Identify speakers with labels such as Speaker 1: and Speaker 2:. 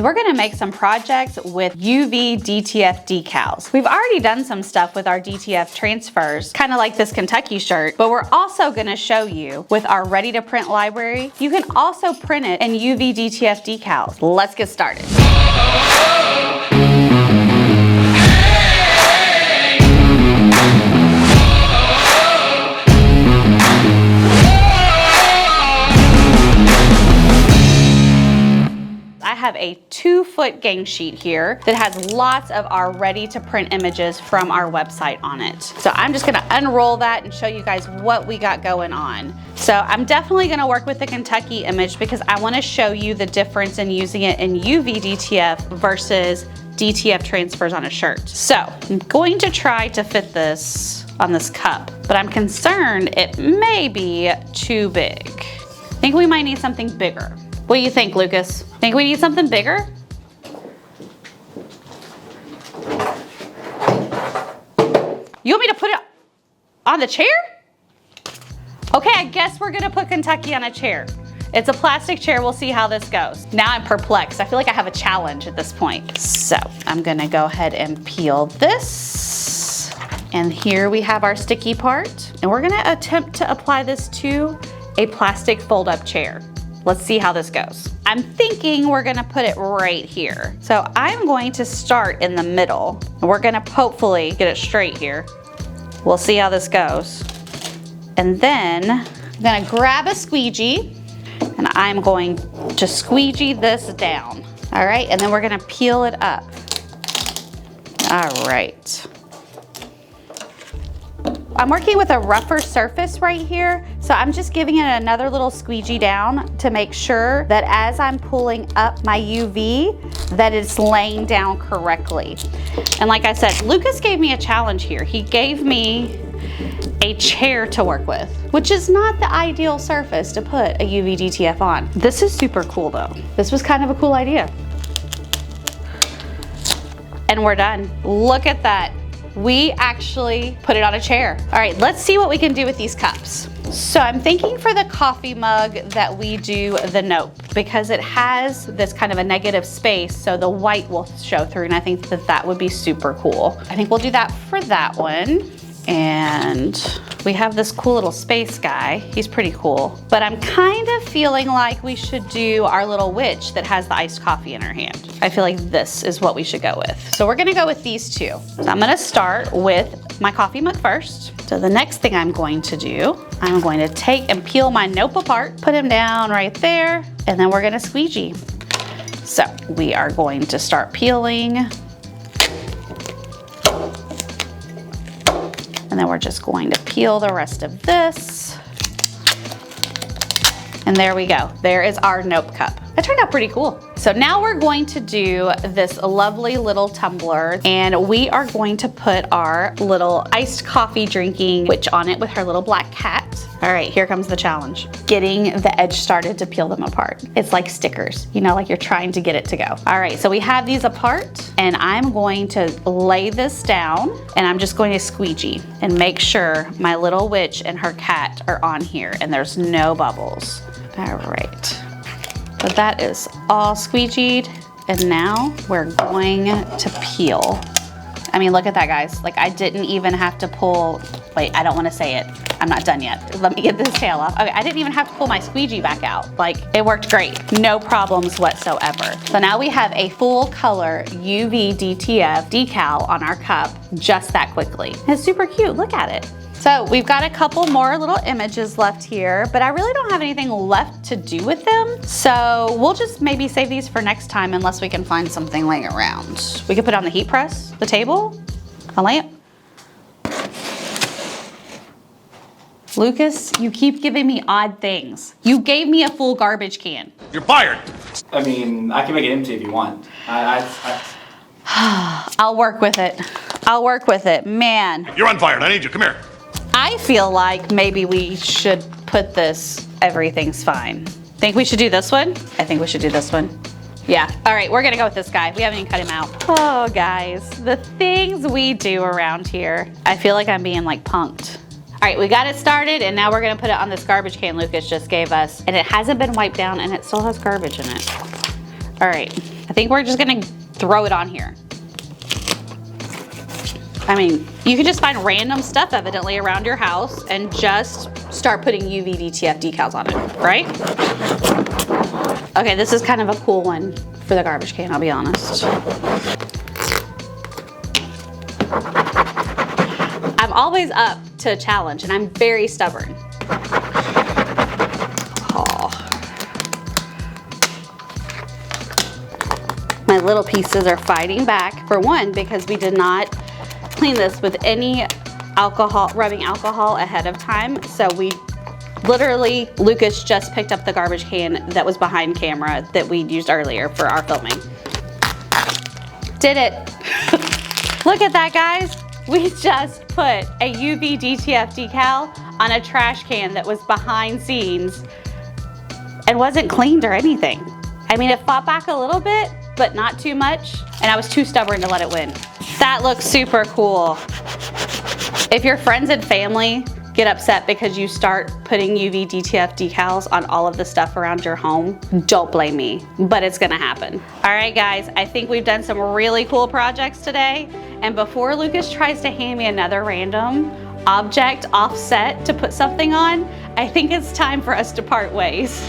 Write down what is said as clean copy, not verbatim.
Speaker 1: We're gonna make some projects with UV DTF decals. We've already done some stuff with our DTF transfers, kind of like this Kentucky shirt, but we're also gonna show you with our ready to print library, you can also print it in UV DTF decals. Let's get started. I have a 2-foot gang sheet here that has lots of our ready to print images from our website on it. So I'm just gonna unroll that and show you guys what we got going on. So I'm definitely gonna work with the Kentucky image because I wanna show you the difference in using it in UV DTF versus DTF transfers on a shirt. So I'm going to try to fit this on this cup, but I'm concerned it may be too big. I think we might need something bigger. What do you think, Lucas? Think we need something bigger? You want me to put it on the chair? Okay, I guess we're gonna put Kentucky on a chair. It's a plastic chair, we'll see how this goes. Now I'm perplexed. I feel like I have a challenge at this point. So I'm gonna go ahead and peel this. And here we have our sticky part. And we're gonna attempt to apply this to a plastic fold-up chair. Let's see how this goes. I'm thinking we're gonna put it right here. So I'm going to start in the middle. And we're gonna hopefully get it straight here. We'll see how this goes. And then I'm gonna grab a squeegee and I'm going to squeegee this down. All right, and then we're gonna peel it up. All right. I'm working with a rougher surface right here, so I'm just giving it another little squeegee down to make sure that as I'm pulling up my UV, that it's laying down correctly. And like I said, Lucas gave me a challenge here. He gave me a chair to work with, which is not the ideal surface to put a UV DTF on. This is super cool though. This was kind of a cool idea. And we're done. Look at that. We actually put it on a chair. All right, let's see what we can do with these cups. So I'm thinking for the coffee mug that we do the note because it has this kind of a negative space so the white will show through, and I think that that would be super cool. I think we'll do that for that one. And we have this cool little space guy. He's pretty cool. But I'm kind of feeling like we should do our little witch that has the iced coffee in her hand. I feel like this is what we should go with. So we're gonna go with these two. So I'm gonna start with my coffee mug first. So the next thing I'm going to do, I'm going to take and peel my nope apart, put him down right there, and then we're gonna squeegee. So we are going to start peeling. And then we're just going to peel the rest of this. And there we go. There is our nope cup. That turned out pretty cool. So now we're going to do this lovely little tumbler and we are going to put our little iced coffee drinking witch on it with her little black cat. All right, here comes the challenge. Getting the edge started to peel them apart. It's like stickers, you know, like you're trying to get it to go. All right, so we have these apart and I'm going to lay this down and I'm just going to squeegee and make sure my little witch and her cat are on here and there's no bubbles. All right. So that is all squeegeed, and now we're going to peel. I mean, look at that, guys. Like, I didn't even have to pull, wait, I don't want to say it. I'm not done yet. Let me get this tail off. Okay, I didn't even have to pull my squeegee back out. Like, it worked great. No problems whatsoever. So now we have a full color UV DTF decal on our cup just that quickly. It's super cute, look at it. So we've got a couple more little images left here, but I really don't have anything left to do with them. So we'll just maybe save these for next time unless we can find something laying around. We could put it on the heat press, the table, a lamp. Lucas, you keep giving me odd things. You gave me a full garbage can.
Speaker 2: You're fired.
Speaker 3: I mean, I can make it empty if you want.
Speaker 1: I'll work with it. I'll work with it, man.
Speaker 2: You're unfired. I need you. Come here.
Speaker 1: I feel like maybe we should put this, everything's fine. Think we should do this one? I think we should do this one. Yeah, all right, we're gonna go with this guy. We haven't even cut him out. Oh, guys, the things we do around here. I feel like I'm being like punked. All right, we got it started and now we're gonna put it on this garbage can Lucas just gave us. And it hasn't been wiped down and it still has garbage in it. All right, I think we're just gonna throw it on here. I mean, you can just find random stuff evidently around your house and just start putting UV DTF decals on it, right? Okay, this is kind of a cool one for the garbage can, I'll be honest. I'm always up to a challenge and I'm very stubborn. Oh. My little pieces are fighting back. For one, because we did not clean this with any rubbing alcohol ahead of time. So we literally, Lucas just picked up the garbage can that was behind camera that we used earlier for our filming. Did it. Look at that, guys. We just put a UV DTF decal on a trash can that was behind scenes and wasn't cleaned or anything. I mean, it fought back a little bit, but not too much, and I was too stubborn to let it win. That looks super cool. If your friends and family get upset because you start putting UV DTF decals on all of the stuff around your home, don't blame me, but it's gonna happen. All right, guys, I think we've done some really cool projects today, and before Lucas tries to hand me another random object offset to put something on, I think it's time for us to part ways.